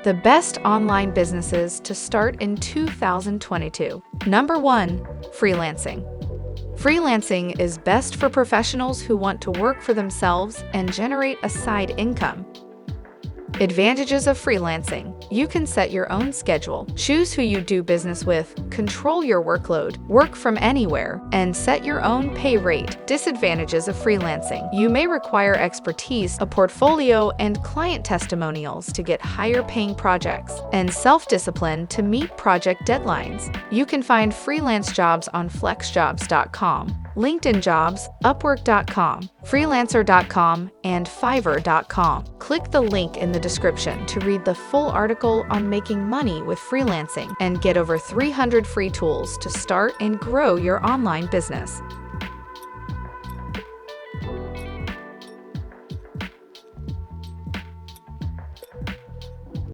The best online businesses to start in 2022. Number 1. Freelancing. Freelancing is best for professionals who want to work for themselves and generate a side income. Advantages of freelancing. You can set your own schedule, choose who you do business with, control your workload, work from anywhere, and set your own pay rate. Disadvantages of freelancing. You may require expertise, a portfolio, and client testimonials to get higher paying projects, and self-discipline to meet project deadlines. You can find freelance jobs on flexjobs.com, LinkedIn Jobs, Upwork.com, Freelancer.com, and Fiverr.com. Click the link in the description to read the full article on making money with freelancing and get over 300 free tools to start and grow your online business.